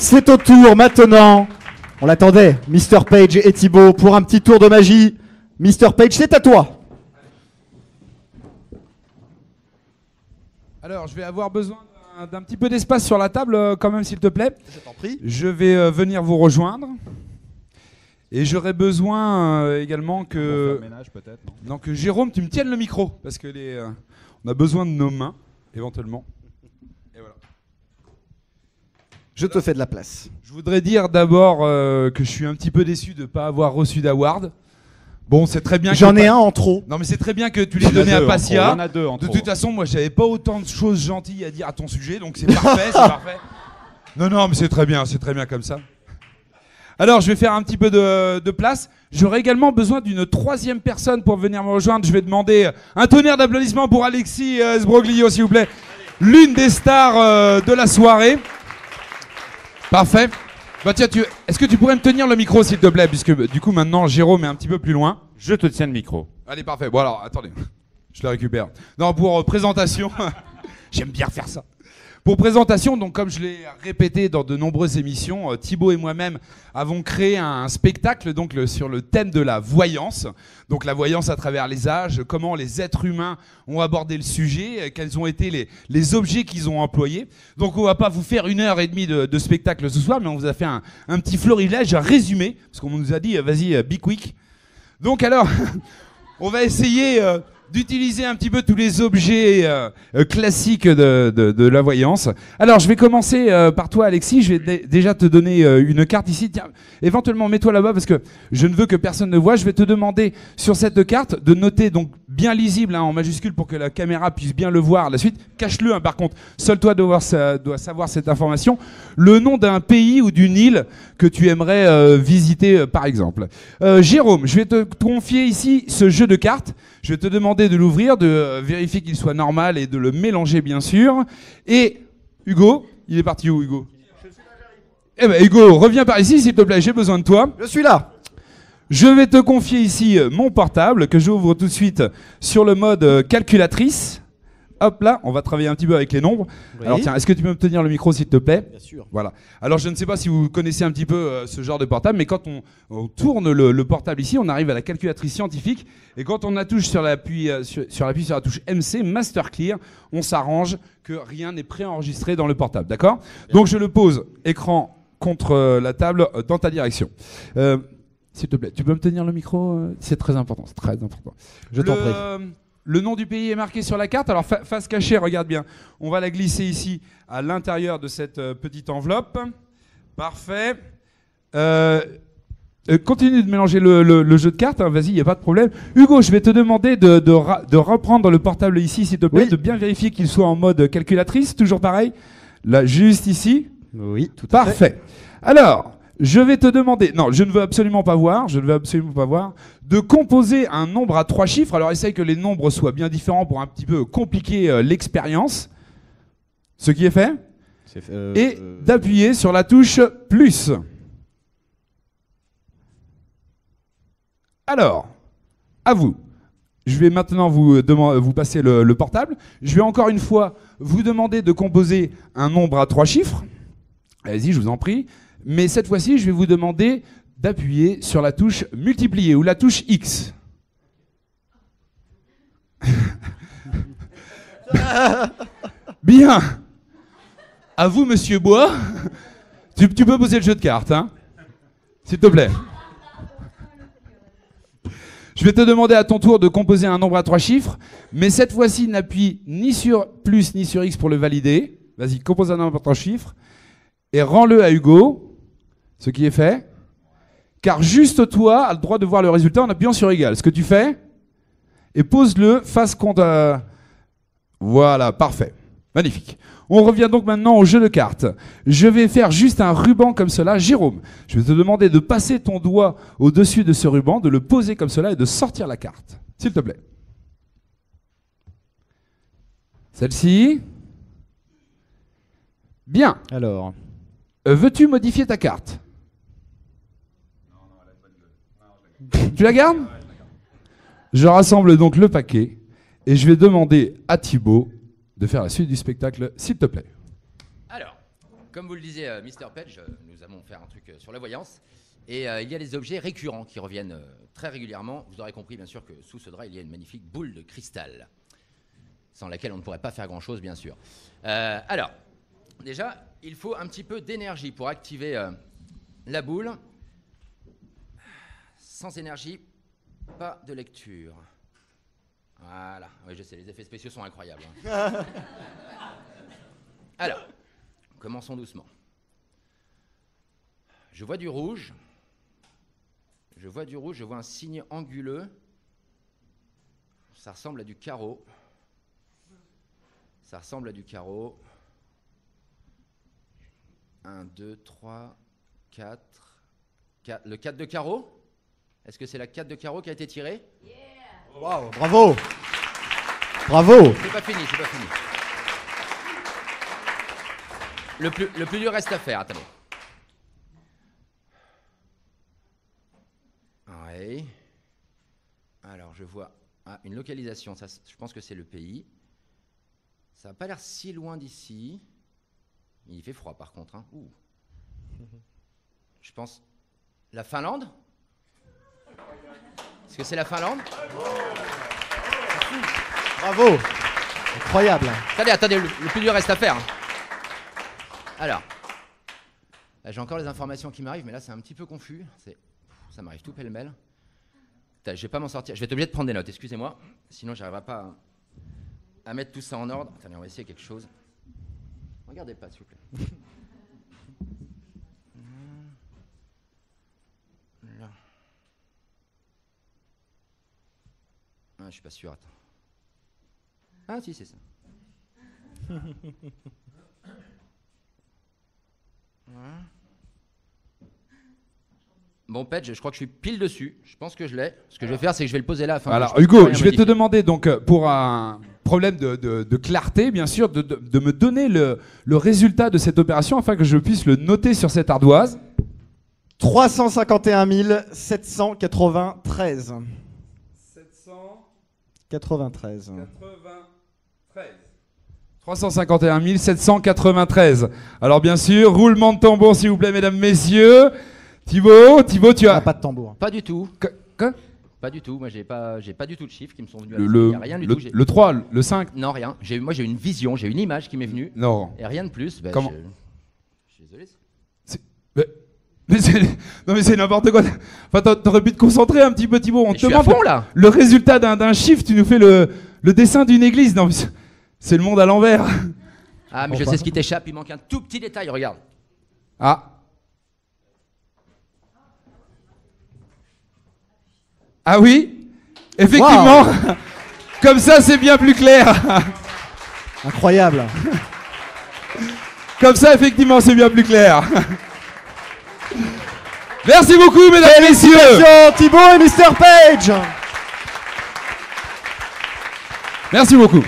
C'est au tour maintenant. On l'attendait, Mr Page et Thibaut, pour un petit tour de magie. Mr Page, c'est à toi. Alors, je vais avoir besoin d'un petit peu d'espace sur la table, quand même, s'il te plaît. Je t'en prie. Je vais venir vous rejoindre. Et j'aurais besoin également que... ménage, peut-être, non Donc, Jérôme, tu me tiennes le micro, parce que on a besoin de nos mains, éventuellement. Et voilà. Je te fais de la place. Je voudrais dire d'abord que je suis un petit peu déçu de ne pas avoir reçu d'award. Bon, c'est très bien. J'en ai un en trop. Non, mais c'est très bien que tu l'aies donné à Passia. Il y en a deux en De trop. toute façon, moi, j'avais pas autant de choses gentilles à dire à ton sujet, donc c'est parfait, c'est parfait. Non, mais c'est très bien comme ça. Alors, je vais faire un petit peu de place. J'aurai également besoin d'une troisième personne pour venir me rejoindre. Je vais demander un tonnerre d'applaudissements pour Alexis Sbroglio, s'il vous plaît. L'une des stars de la soirée. Parfait. Bah tiens, est-ce que tu pourrais me tenir le micro, s'il te plaît, puisque du coup, maintenant, Jérôme est un petit peu plus loin. Je te tiens le micro. Allez, parfait. Bon, alors, attendez. Je le récupère. Non, pour présentation. J'aime bien faire ça. Pour présentation, donc comme je l'ai répété dans de nombreuses émissions, Thibaut et moi-même avons créé un spectacle donc sur le thème de la voyance. Donc la voyance à travers les âges, comment les êtres humains ont abordé le sujet, quels ont été les objets qu'ils ont employés. Donc on va pas vous faire 1h30 de spectacle ce soir, mais on vous a fait un petit florilège, un résumé, parce qu'on nous a dit vas-y, be quick. Donc alors, on va essayer... d'utiliser un petit peu tous les objets classiques de la voyance. Alors, je vais commencer par toi, Alexis. Je vais déjà te donner une carte ici. Tiens, éventuellement, mets-toi là-bas parce que je ne veux que personne ne voit. Je vais te demander sur cette carte de noter, donc bien lisible en majuscule pour que la caméra puisse bien le voir. La suite, cache-le par contre. Seul toi dois savoir cette information. Le nom d'un pays ou d'une île que tu aimerais visiter, par exemple. Jérôme, je vais te confier ici ce jeu de cartes. Je vais te demander de l'ouvrir, de vérifier qu'il soit normal et de le mélanger, bien sûr. Et Hugo, il est parti où, Hugo? Eh ben, Hugo, reviens par ici, s'il te plaît, j'ai besoin de toi. Je suis là. Je vais te confier ici mon portable, que j'ouvre tout de suite sur le mode calculatrice. Hop là, on va travailler un petit peu avec les nombres. Oui. Alors tiens, est-ce que tu peux me tenir le micro, s'il te plaît? Bien sûr. Voilà. Alors je ne sais pas si vous connaissez un petit peu ce genre de portable, mais quand on tourne le portable ici, on arrive à la calculatrice scientifique. Et quand on touche sur l'appui sur la touche MC, Master Clear, on s'arrange que rien n'est préenregistré dans le portable. D'accord? Donc je le pose écran contre la table dans ta direction. S'il te plaît, tu peux me tenir le micro? C'est très important, c'est très important. Je t'en prie. Le nom du pays est marqué sur la carte. Alors, face cachée, regarde bien. On va la glisser ici, à l'intérieur de cette petite enveloppe. Parfait. Continue de mélanger le jeu de cartes. Hein. Vas-y, il n'y a pas de problème. Hugo, je vais te demander de reprendre le portable ici, s'il te plaît, Oui. de bien vérifier qu'il soit en mode calculatrice. Toujours pareil. Là, juste ici. Oui, tout à fait. Parfait. Alors, je vais te demander, non, je ne veux absolument pas voir, de composer un nombre à 3 chiffres. Alors, essaye que les nombres soient bien différents pour un petit peu compliquer l'expérience. Ce qui est fait. Et d'appuyer sur la touche plus. Alors, à vous. Je vais maintenant vous passer le portable. Je vais encore une fois vous demander de composer un nombre à 3 chiffres. Allez-y, je vous en prie. Mais cette fois-ci, je vais vous demander d'appuyer sur la touche multiplier ou la touche X. Bien. À vous, monsieur Bois. Tu peux poser le jeu de cartes, hein, s'il te plaît. Je vais te demander à ton tour de composer un nombre à 3 chiffres, mais cette fois-ci, n'appuie ni sur plus ni sur X pour le valider. Vas-y, compose un nombre à 3 chiffres et rends-le à Hugo. Ce qui est fait, car juste toi as le droit de voir le résultat en appuyant sur égal. Ce que tu fais, et pose-le face contre... Voilà, parfait. Magnifique. On revient donc maintenant au jeu de cartes. Je vais faire juste un ruban comme cela. Jérôme, je vais te demander de passer ton doigt au-dessus de ce ruban, de le poser comme cela et de sortir la carte. S'il te plaît. Celle-ci. Bien. Alors, veux-tu modifier ta carte? Tu la gardes? Je rassemble donc le paquet et je vais demander à Thibaut de faire la suite du spectacle, s'il te plaît. Alors, comme vous le disiez, Mr. Page, nous allons faire un truc sur la voyance. Et il y a des objets récurrents qui reviennent très régulièrement. Vous aurez compris, bien sûr, que sous ce drap, il y a une magnifique boule de cristal, sans laquelle on ne pourrait pas faire grand-chose, bien sûr. Alors, déjà, il faut un petit peu d'énergie pour activer la boule. Sans énergie, pas de lecture. Voilà. Oui, je sais, les effets spéciaux sont incroyables. Hein. Alors, commençons doucement. Je vois du rouge. Je vois du rouge, je vois un signe anguleux. Ça ressemble à du carreau. Ça ressemble à du carreau. 1, 2, 3, 4. Le 4 de carreau? Est-ce que c'est la 4 de carreau qui a été tirée? Wow, bravo. Bravo. C'est pas fini, c'est pas fini. Le plus dur reste à faire, attendez. Oui. Alors, je vois une localisation. Ça, je pense que c'est le pays. Ça n'a pas l'air si loin d'ici. Il fait froid, par contre. Hein. Ouh. Je pense... La Finlande? Est-ce que c'est la Finlande? Bravo. Incroyable. Attendez, le plus dur reste à faire. Alors, là, j'ai encore les informations qui m'arrivent, mais là, c'est un petit peu confus. Ça m'arrive tout pêle-mêle. Je vais pas m'en sortir. Je vais être obligé de prendre des notes, excusez-moi. Sinon, j'arriverai pas à mettre tout ça en ordre. Attendez, on va essayer quelque chose. Regardez pas, s'il vous plaît. Là. Ah, je suis pas sûr, attends. Ah, si, c'est ça. Bon, Pedge, je crois que je suis pile dessus. Je pense que je l'ai. Ce que je vais faire, c'est que je vais le poser là. Alors, Hugo, je vais te demander, donc, pour un problème de clarté, bien sûr, de me donner le résultat de cette opération afin que je puisse le noter sur cette ardoise. 351 793. 793. 351 793. Alors, bien sûr, roulement de tambour, s'il vous plaît, mesdames, messieurs. Thibaut, tu as... pas de tambour. Pas du tout. Quoi? Pas du tout. Moi, j'ai pas du tout de chiffres qui me sont venus. Il n'y a rien du tout. Le 3, le 5. Non, rien. Moi, j'ai une vision, j'ai une image qui m'est venue. Non. Et rien de plus. Ben, Comment? Je suis désolé. Mais c'est n'importe quoi. Enfin, t'aurais pu te concentrer un petit peu, Thibaut. On te demande fond, là. le résultat d'un chiffre. Tu nous fais le dessin d'une église. Non, c'est le monde à l'envers. Ah, mais je sais ce qui t'échappe. Il manque un tout petit détail. Regarde. Ah. Ah oui, effectivement. Wow. Comme ça, c'est bien plus clair. Incroyable. Comme ça, effectivement, c'est bien plus clair. Merci beaucoup, mesdames et messieurs. Thibaut et Mr. Page. Merci beaucoup.